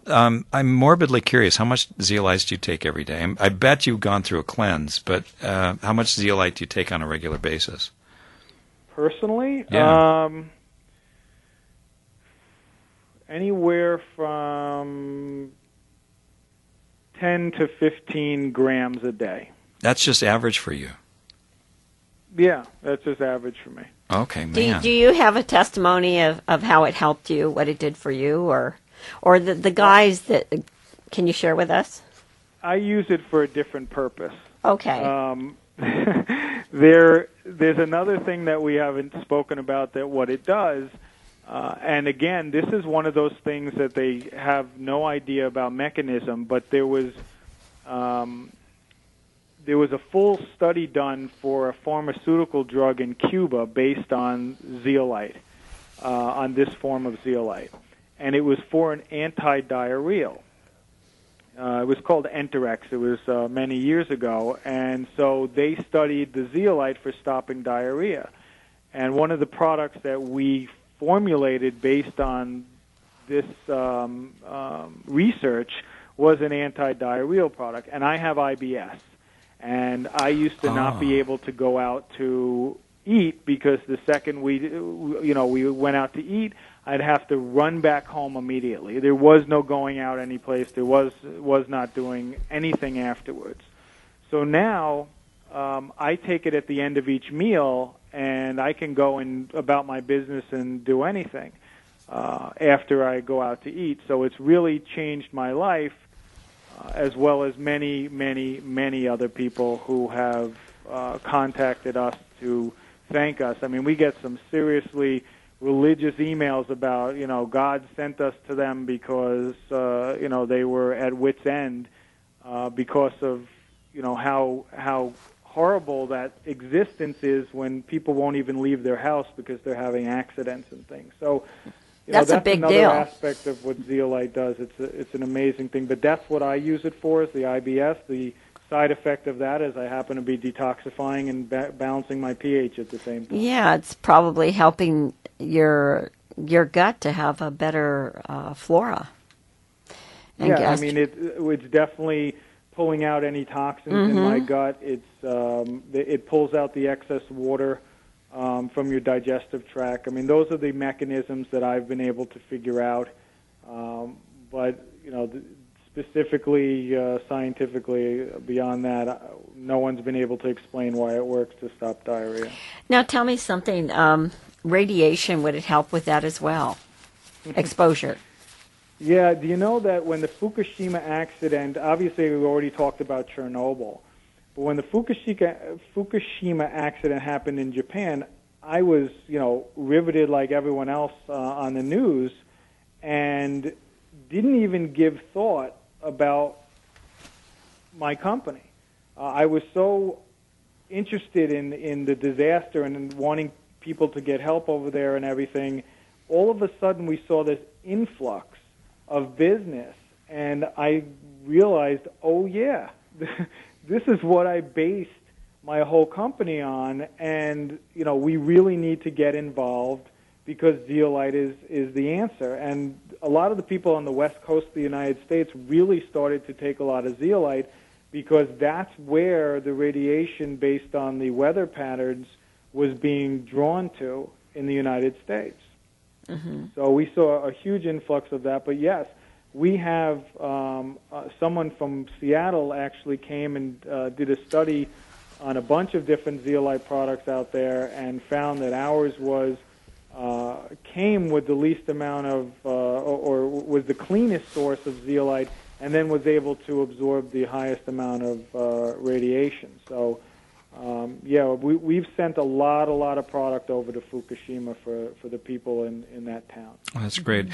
I'm morbidly curious. How much zeolite do you take every day? I bet you've gone through a cleanse, but how much zeolite do you take on a regular basis? Personally, Yeah. Anywhere from 10 to 15 grams a day. That's just average for you. Yeah, that's just average for me. Okay, man. Do you have a testimony of how it helped you, what it did for you, or the guys that can you share with us? I use it for a different purpose. Okay. There's another thing that we haven't spoken about that what it does, and again, this is one of those things that they have no idea about mechanism, but there was a full study done for a pharmaceutical drug in Cuba based on zeolite, on this form of zeolite, and it was for an anti-diarrheal. It was called Enterex. It was many years ago, and so they studied the zeolite for stopping diarrhea. And one of the products that we formulated based on this research was an anti-diarrheal product. And I have IBS, and I used to not be able to go out to eat because the second we went out to eat, I'd have to run back home immediately. There was no going out any place. There was not doing anything afterwards. So now I take it at the end of each meal, and I can go about my business and do anything after I go out to eat. So it's really changed my life, as well as many, many, many other people who have contacted us to thank us. I mean, we get some seriously religious emails about, God sent us to them because, they were at wit's end because of, how horrible that existence is when people won't even leave their house because they're having accidents and things. So that's a big another deal. aspect of what zeolite does. It's an amazing thing. But that's what I use it for, is the IBS. The side effect of that is I happen to be detoxifying and balancing my pH at the same time. Yeah, it's probably helping your gut to have a better flora. And I mean, it's definitely pulling out any toxins in my gut. It pulls out the excess water from your digestive tract. I mean, those are the mechanisms that I've been able to figure out. But specifically, scientifically, beyond that, no one's been able to explain why it works to stop diarrhea. Now, tell me something. Radiation, would it help with that as well? Exposure. Yeah, do you know that when the Fukushima accident, obviously we already talked about Chernobyl, but when the Fukushima accident happened in Japan, I was, riveted like everyone else on the news and didn't even give thought about my company. I was so interested in the disaster and in wanting people to get help over there and everything. All of a sudden we saw this influx of business, and I realized, oh yeah, this is what I based my whole company on, and we really need to get involved because zeolite is the answer. And a lot of the people on the west coast of the United States really started to take a lot of zeolite because that's where the radiation based on the weather patterns was being drawn to in the United States. So we saw a huge influx of that. But yes, we have someone from Seattle actually came and did a study on a bunch of different zeolite products out there and found that ours came with the least amount of, or was the cleanest source of zeolite, and then was able to absorb the highest amount of radiation. So, we've sent a lot of product over to Fukushima for the people in that town. Oh, that's great.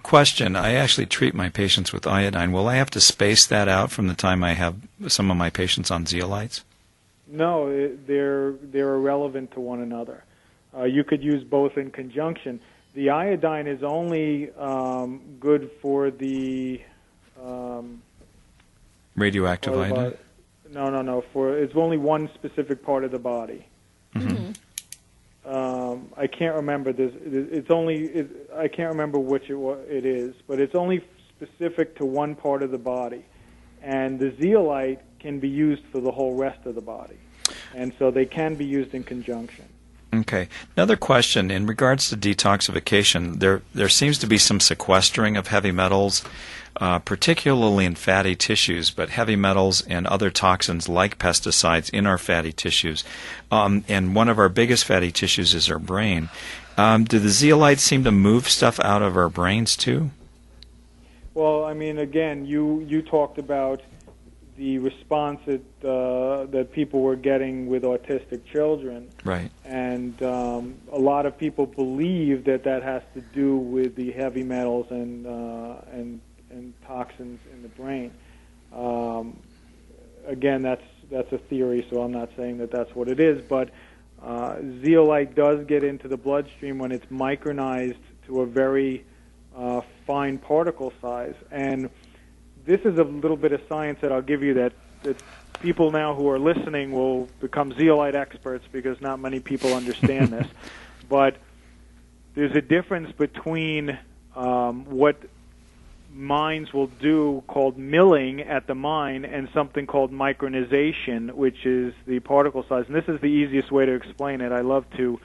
Question, I actually treat my patients with iodine. Will I have to space that out from the time I have some of my patients on zeolites? No, they're irrelevant to one another. You could use both in conjunction. The iodine is only good for the radioactive iodine? No. It's only one specific part of the body. I can't remember this. I can't remember which it is, but it's only specific to one part of the body, and the zeolite can be used for the whole rest of the body, and so they can be used in conjunction. Okay. Another question in regards to detoxification. There seems to be some sequestering of heavy metals, particularly in fatty tissues, but heavy metals and other toxins like pesticides in our fatty tissues. And one of our biggest fatty tissues is our brain. Do the zeolites seem to move stuff out of our brains too? Well, I mean, again, you talked about the response that people were getting with autistic children. Right. And a lot of people believe that has to do with the heavy metals and toxins in the brain. Again, that's a theory, so I'm not saying that that's what it is, but zeolite does get into the bloodstream when it's micronized to a very fine particle size. And this is a little bit of science that I'll give you that people now who are listening will become zeolite experts, because not many people understand this. But there's a difference between what mines will do called milling at the mine and something called micronization, which is the particle size. And this is the easiest way to explain it. I love to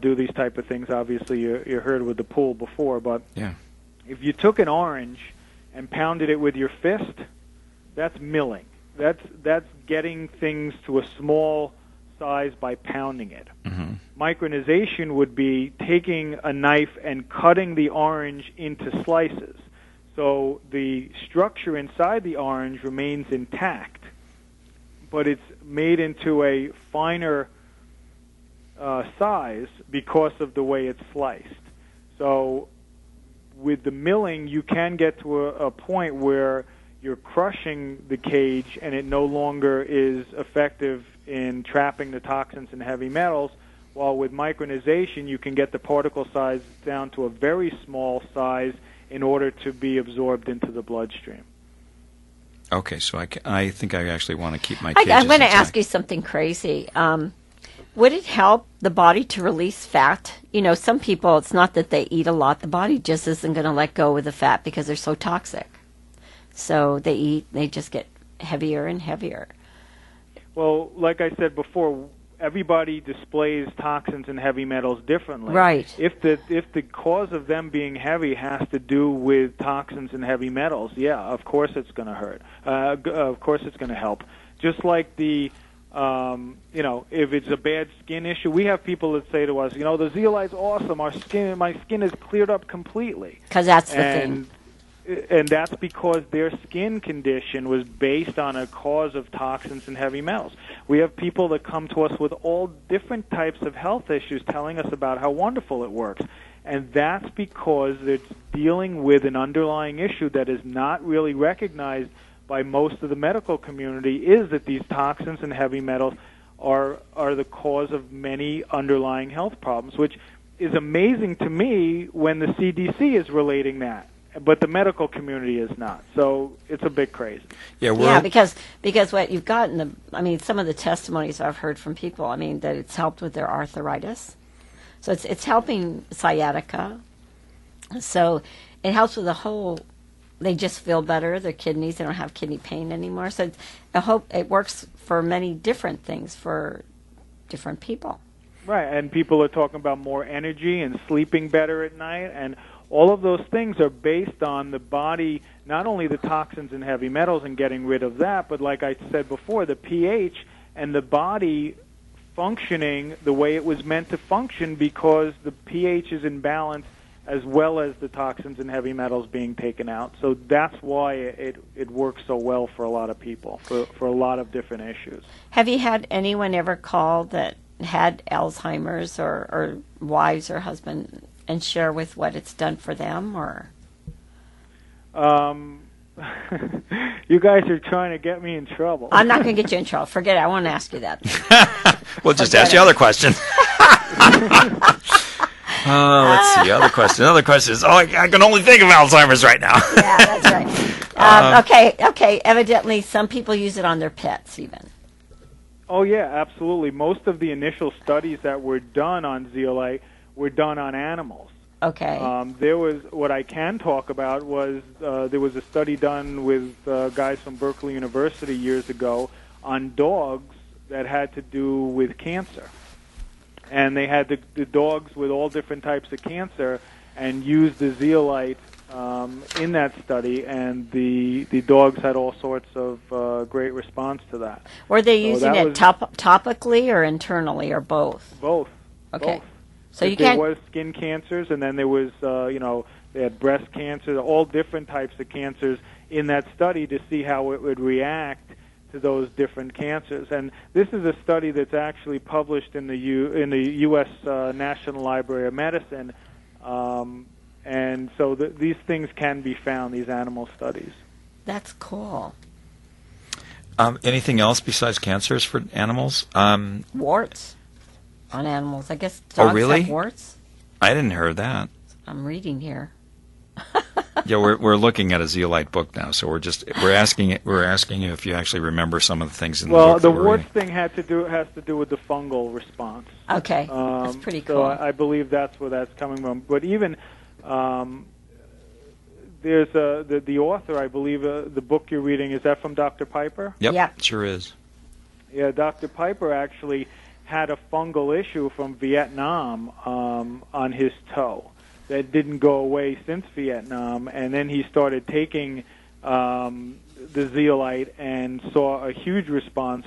do these type of things. Obviously, you heard with the pool before, but yeah. If you took an orange and pounded it with your fist, that's milling. That's getting things to a small size by pounding it. Mm-hmm. Micronization would be taking a knife and cutting the orange into slices. So the structure inside the orange remains intact, but it's made into a finer size because of the way it's sliced. So with the milling, you can get to a point where you're crushing the cage and it no longer is effective in trapping the toxins and heavy metals, while with micronization, you can get the particle size down to a very small size in order to be absorbed into the bloodstream. Okay, so I think I actually want to keep my cages I'm going to intact. ask you something crazy. Would it help the body to release fat? You know, some people, it's not that they eat a lot. The body just isn't going to let go of the fat because they're so toxic. So they just get heavier and heavier. Well, like I said before, everybody displays toxins and heavy metals differently. Right. If the cause of them being heavy has to do with toxins and heavy metals, yeah, of course it's going to hurt. Of course it's going to help. Just like the if it's a bad skin issue, we have people that say to us, the zeolite's awesome. My skin is cleared up completely. Because that's the thing. And that's because their skin condition was based on a cause of toxins and heavy metals. We have people that come to us with all different types of health issues telling us about how wonderful it works. And that's because it's dealing with an underlying issue that is not really recognized by most of the medical community, is that these toxins and heavy metals are the cause of many underlying health problems, which is amazing to me when the CDC is relating that. But the medical community is not. So it's a bit crazy. Yeah, because what you've got some of the testimonies I've heard from people, that it's helped with their arthritis. So it's helping sciatica. So it helps with the whole, they just feel better, their kidneys, they don't have kidney pain anymore. So I hope it works for many different things for different people. Right, and people are talking about more energy and sleeping better at night, and all of those things are based on the body, not only the toxins and heavy metals and getting rid of that, but like I said before, the pH and the body functioning the way it was meant to function, because the pH is in balance as well as the toxins and heavy metals being taken out. So that's why it works so well for a lot of people, for a lot of different issues. Have you had anyone ever call that had Alzheimer's or wives or husband and share with what it's done for them, or? You guys are trying to get me in trouble. I'm not going to get you in trouble. Forget it. I won't ask you that. We'll just ask you other questions. Let's see. Other question. Another question is, I can only think of Alzheimer's right now. Yeah, that's right. Okay. Evidently, some people use it on their pets even. Oh, yeah, absolutely. Most of the initial studies that were done on zeolite were done on animals. Okay. There was, what I can talk about was, there was a study done with guys from Berkeley University years ago on dogs that had to do with cancer. And they had the dogs with all different types of cancer and used the zeolite in that study, and the dogs had all sorts of great response to that. Were they using it topically or internally or both? Both. Okay. Both. So you there can't. was skin cancers, and then there was, they had breast cancer, all different types of cancers in that study to see how it would react to those different cancers. And this is a study that's actually published in the U.S. National Library of Medicine. And so these things can be found, these animal studies. That's cool. Anything else besides cancers for animals? Warts on animals. I guess dogs really? have warts. I didn't hear that. I'm reading here. Yeah, we're looking at a zeolite book now, so we're asking you if you actually remember some of the things in the book. Well, the warts thing has to do with the fungal response. Okay, that's pretty cool. So I believe that's where that's coming from. But even there's the author, I believe, the book you're reading, is that from Dr. Piper? Yep, sure is. Yeah, Dr. Piper actually had a fungal issue from Vietnam on his toe that didn't go away since Vietnam, and then he started taking the zeolite and saw a huge response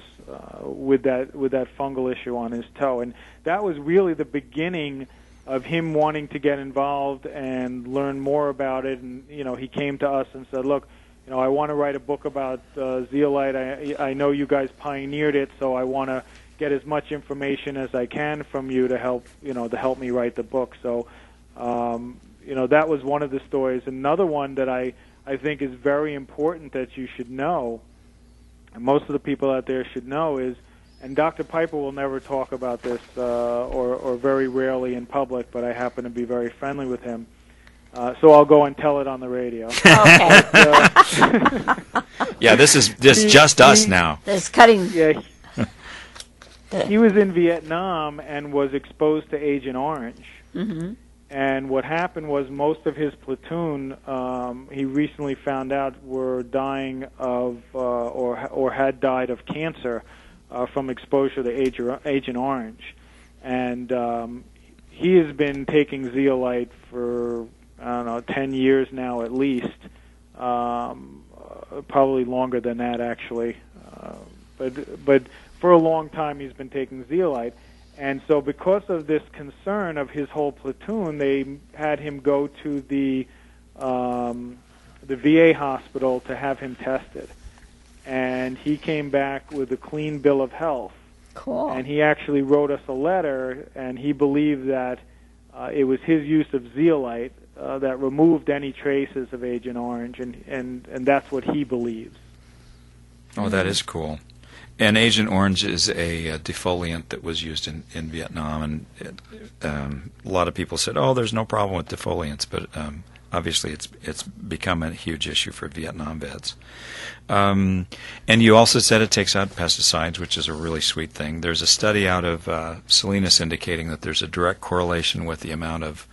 with that fungal issue on his toe, and that was really the beginning of him wanting to get involved and learn more about it. And he came to us and said, "Look, I want to write a book about zeolite. I know you guys pioneered it, so I want to get as much information as I can from you to help me write the book." So. That was one of the stories. Another one that I think is very important that you should know, and most of the people out there should know, is, and Dr. Piper will never talk about this or very rarely in public, but I happen to be very friendly with him, so I'll go and tell it on the radio. Okay. Yeah, this is just us now. This cutting. Yeah. He was in Vietnam and was exposed to Agent Orange. Mm-hmm. And what happened was most of his platoon, he recently found out, were dying of or had died of cancer from exposure to Agent Orange. And he has been taking zeolite for, 10 years now at least, probably longer than that actually. But for a long time he's been taking zeolite. And so because of this concern of his whole platoon, they had him go to the VA hospital to have him tested. And he came back with a clean bill of health. Cool. And he actually wrote us a letter, and he believed that it was his use of zeolite that removed any traces of Agent Orange, and that's what he believes. Oh, that is cool. And Agent Orange is a defoliant that was used in Vietnam, and a lot of people said, "Oh, there's no problem with defoliants," but obviously it's become a huge issue for Vietnam vets. And you also said it takes out pesticides, which is a really sweet thing. There's a study out of Salinas indicating that there's a direct correlation with the amount of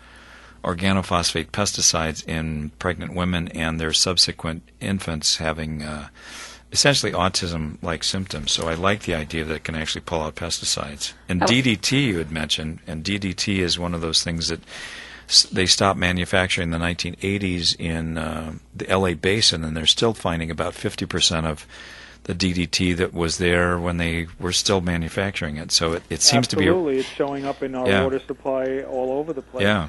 organophosphate pesticides in pregnant women and their subsequent infants having essentially autism-like symptoms. So I like the idea that it can actually pull out pesticides. And DDT you had mentioned, and DDT is one of those things that they stopped manufacturing in the 1980s in the LA basin, and they're still finding about 50% of the DDT that was there when they were still manufacturing it. So it seems to be... Absolutely. It's showing up in our water supply all over the place. Yeah.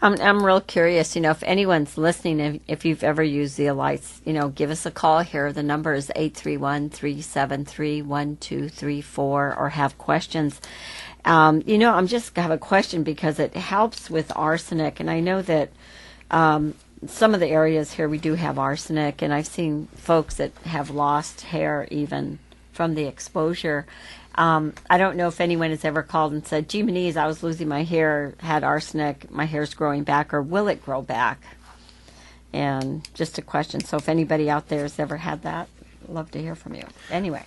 I'm real curious, if anyone's listening, if you've ever used zeolites, give us a call here. The number is 831-373-1234, or have questions. I'm just have a question because it helps with arsenic, and I know that some of the areas here we do have arsenic, and I've seen folks that have lost hair even from the exposure. I don't know if anyone has ever called and said, "Gee, Manise, I was losing my hair, had arsenic, my hair's growing back," or will it grow back? And just a question. So if anybody out there has ever had that, I'd love to hear from you. Anyway.